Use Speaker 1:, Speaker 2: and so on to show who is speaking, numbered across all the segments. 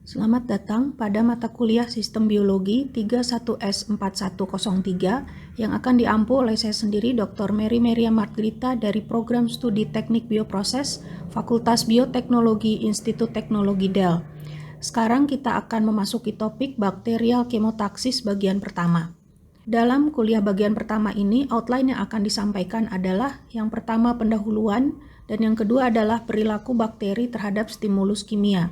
Speaker 1: Selamat datang pada mata kuliah Sistem Biologi 31S4103 yang akan diampu oleh saya sendiri Dr. Mary Maria Margrita dari Program Studi Teknik Bioproses, Fakultas Bioteknologi Institut Teknologi Del. Sekarang kita akan memasuki topik bakterial kemotaksis bagian pertama. Dalam kuliah bagian pertama ini, outline yang akan disampaikan adalah yang pertama pendahuluan dan yang kedua adalah perilaku bakteri terhadap stimulus kimia.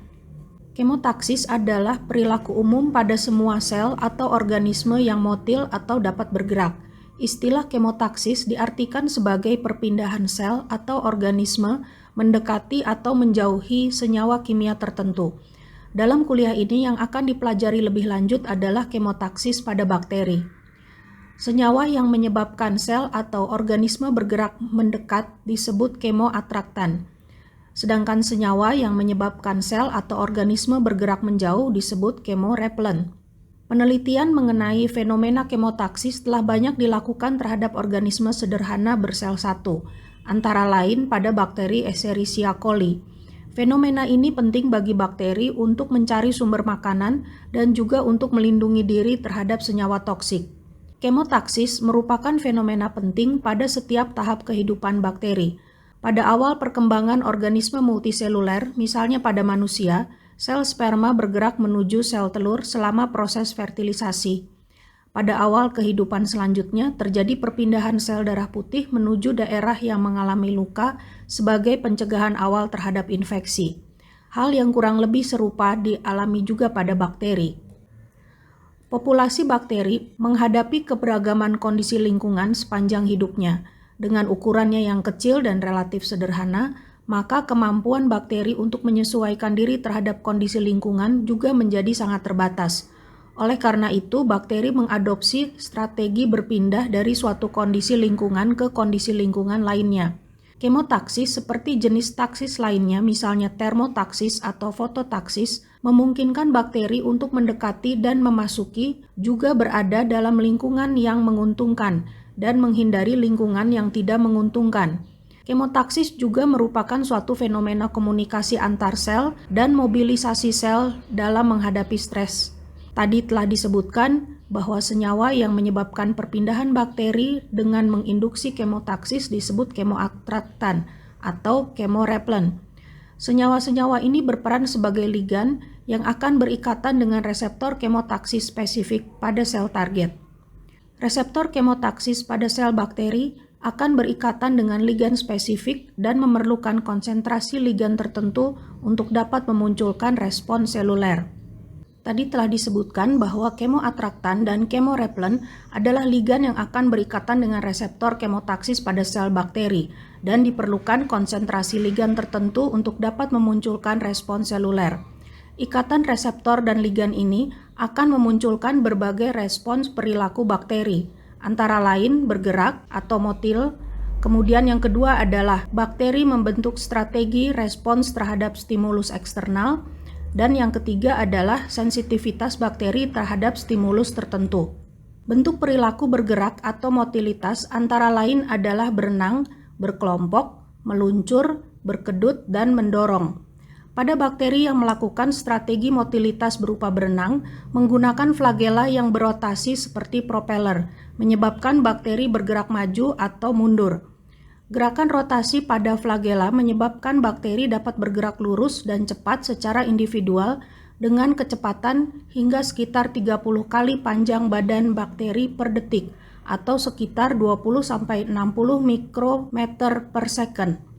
Speaker 1: Kemotaksis adalah perilaku umum pada semua sel atau organisme yang motil atau dapat bergerak. Istilah kemotaksis diartikan sebagai perpindahan sel atau organisme mendekati atau menjauhi senyawa kimia tertentu. Dalam kuliah ini yang akan dipelajari lebih lanjut adalah kemotaksis pada bakteri. Senyawa yang menyebabkan sel atau organisme bergerak mendekat disebut kemoatraktan. Sedangkan senyawa yang menyebabkan sel atau organisme bergerak menjauh disebut kemorepelen. Penelitian mengenai fenomena kemotaksis telah banyak dilakukan terhadap organisme sederhana bersel satu, antara lain pada bakteri Escherichia coli. Fenomena ini penting bagi bakteri untuk mencari sumber makanan dan juga untuk melindungi diri terhadap senyawa toksik. Kemotaksis merupakan fenomena penting pada setiap tahap kehidupan bakteri. Pada awal perkembangan organisme multiseluler, misalnya pada manusia, sel sperma bergerak menuju sel telur selama proses fertilisasi. Pada awal kehidupan selanjutnya, terjadi perpindahan sel darah putih menuju daerah yang mengalami luka sebagai pencegahan awal terhadap infeksi. Hal yang kurang lebih serupa dialami juga pada bakteri. Populasi bakteri menghadapi keberagaman kondisi lingkungan sepanjang hidupnya. Dengan ukurannya yang kecil dan relatif sederhana, maka kemampuan bakteri untuk menyesuaikan diri terhadap kondisi lingkungan juga menjadi sangat terbatas. Oleh karena itu, bakteri mengadopsi strategi berpindah dari suatu kondisi lingkungan ke kondisi lingkungan lainnya. Kemotaksis seperti jenis taksis lainnya, misalnya termotaksis atau fototaksis, memungkinkan bakteri untuk mendekati dan memasuki juga berada dalam lingkungan yang menguntungkan, dan menghindari lingkungan yang tidak menguntungkan. Kemotaksis juga merupakan suatu fenomena komunikasi antar sel dan mobilisasi sel dalam menghadapi stres. Tadi telah disebutkan bahwa senyawa yang menyebabkan perpindahan bakteri dengan menginduksi kemotaksis disebut kemoatraktan atau kemorepelen. Senyawa-senyawa ini berperan sebagai ligan yang akan berikatan dengan reseptor kemotaksis spesifik pada sel target. Reseptor kemotaksis pada sel bakteri akan berikatan dengan ligan spesifik dan memerlukan konsentrasi ligan tertentu untuk dapat memunculkan respon seluler. Tadi telah disebutkan bahwa kemoatraktan dan kemorepelen adalah ligan yang akan berikatan dengan reseptor kemotaksis pada sel bakteri dan diperlukan konsentrasi ligan tertentu untuk dapat memunculkan respon seluler. Ikatan reseptor dan ligan ini akan memunculkan berbagai respons perilaku bakteri, antara lain bergerak atau motil. Kemudian yang kedua adalah bakteri membentuk strategi respons terhadap stimulus eksternal, dan yang ketiga adalah sensitivitas bakteri terhadap stimulus tertentu. Bentuk perilaku bergerak atau motilitas antara lain adalah berenang, berkelompok, meluncur, berkedut, dan mendorong. Pada bakteri yang melakukan strategi motilitas berupa berenang, menggunakan flagela yang berotasi seperti propeller, menyebabkan bakteri bergerak maju atau mundur. Gerakan rotasi pada flagela menyebabkan bakteri dapat bergerak lurus dan cepat secara individual dengan kecepatan hingga sekitar 30 kali panjang badan bakteri per detik atau sekitar 20-60 mikrometer per second.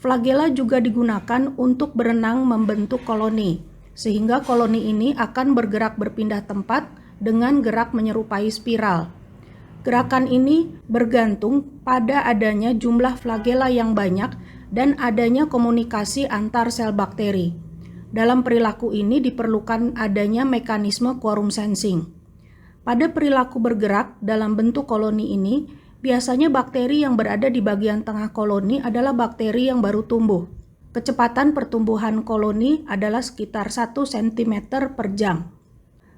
Speaker 1: Flagela juga digunakan untuk berenang membentuk koloni, sehingga koloni ini akan bergerak berpindah tempat dengan gerak menyerupai spiral. Gerakan ini bergantung pada adanya jumlah flagela yang banyak dan adanya komunikasi antar sel bakteri. Dalam perilaku ini diperlukan adanya mekanisme quorum sensing. Pada perilaku bergerak dalam bentuk koloni ini, biasanya bakteri yang berada di bagian tengah koloni adalah bakteri yang baru tumbuh. Kecepatan pertumbuhan koloni adalah sekitar 1 cm per jam.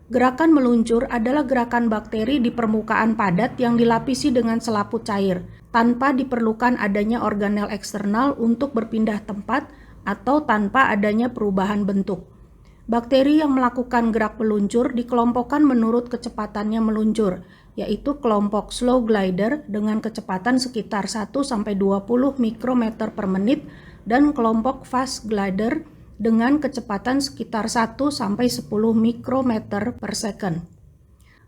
Speaker 1: Gerakan meluncur adalah gerakan bakteri di permukaan padat yang dilapisi dengan selaput cair, tanpa diperlukan adanya organel eksternal untuk berpindah tempat atau tanpa adanya perubahan bentuk. Bakteri yang melakukan gerak meluncur dikelompokkan menurut kecepatannya meluncur, yaitu kelompok slow glider dengan kecepatan sekitar 1-20 mikrometer per menit dan kelompok fast glider dengan kecepatan sekitar 1-10 mikrometer per second.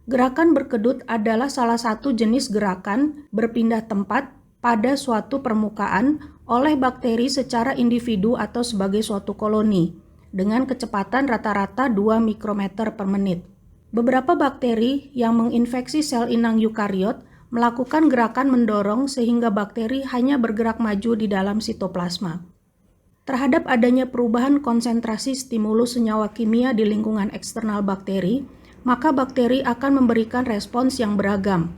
Speaker 1: Gerakan berkedut adalah salah satu jenis gerakan berpindah tempat pada suatu permukaan oleh bakteri secara individu atau sebagai suatu koloni dengan kecepatan rata-rata 2 mikrometer per menit. Beberapa bakteri yang menginfeksi sel inang eukariot melakukan gerakan mendorong sehingga bakteri hanya bergerak maju di dalam sitoplasma. Terhadap adanya perubahan konsentrasi stimulus senyawa kimia di lingkungan eksternal bakteri, maka bakteri akan memberikan respons yang beragam.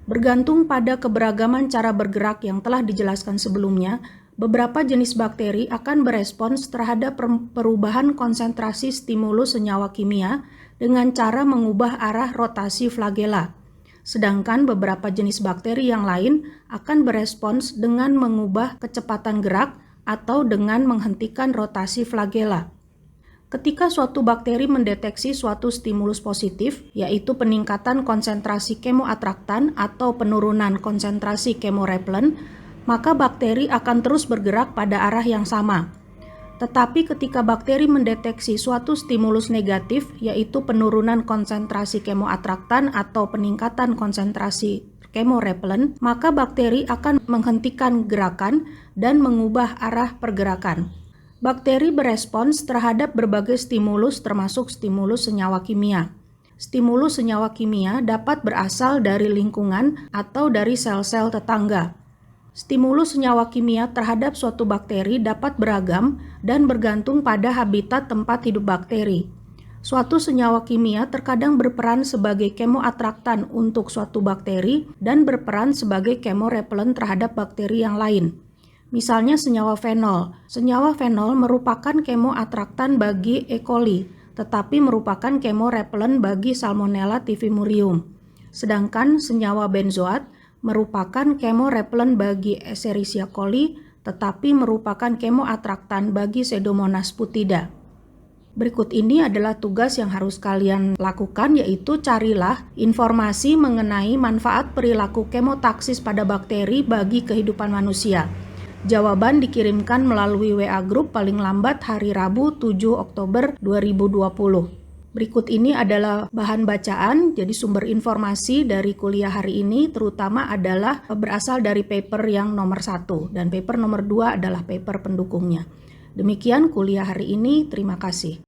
Speaker 1: Bergantung pada keberagaman cara bergerak yang telah dijelaskan sebelumnya, beberapa jenis bakteri akan berespons terhadap perubahan konsentrasi stimulus senyawa kimia dengan cara mengubah arah rotasi flagela. Sedangkan beberapa jenis bakteri yang lain akan berespons dengan mengubah kecepatan gerak atau dengan menghentikan rotasi flagela. Ketika suatu bakteri mendeteksi suatu stimulus positif, yaitu peningkatan konsentrasi kemoatraktan atau penurunan konsentrasi kemoreplen, maka bakteri akan terus bergerak pada arah yang sama. Tetapi ketika bakteri mendeteksi suatu stimulus negatif, yaitu penurunan konsentrasi kemoatraktan atau peningkatan konsentrasi kemoreplen, maka bakteri akan menghentikan gerakan dan mengubah arah pergerakan. Bakteri berespons terhadap berbagai stimulus termasuk stimulus senyawa kimia. Stimulus senyawa kimia dapat berasal dari lingkungan atau dari sel-sel tetangga. Stimulus senyawa kimia terhadap suatu bakteri dapat beragam dan bergantung pada habitat tempat hidup bakteri. Suatu senyawa kimia terkadang berperan sebagai kemoatraktan untuk suatu bakteri dan berperan sebagai kemorepelen terhadap bakteri yang lain. Misalnya senyawa fenol. Senyawa fenol merupakan kemoatraktan bagi E. coli, tetapi merupakan kemorepelen bagi Salmonella typhimurium. Sedangkan senyawa benzoat merupakan kemorepelen bagi Escherichia coli, tetapi merupakan kemoatraktan bagi Pseudomonas putida. Berikut ini adalah tugas yang harus kalian lakukan, yaitu carilah informasi mengenai manfaat perilaku kemotaksis pada bakteri bagi kehidupan manusia. Jawaban dikirimkan melalui WA Group paling lambat hari Rabu 7 Oktober 2020. Berikut ini adalah bahan bacaan, jadi sumber informasi dari kuliah hari ini terutama adalah berasal dari paper yang nomor 1 dan paper nomor 2 adalah paper pendukungnya. Demikian kuliah hari ini, terima kasih.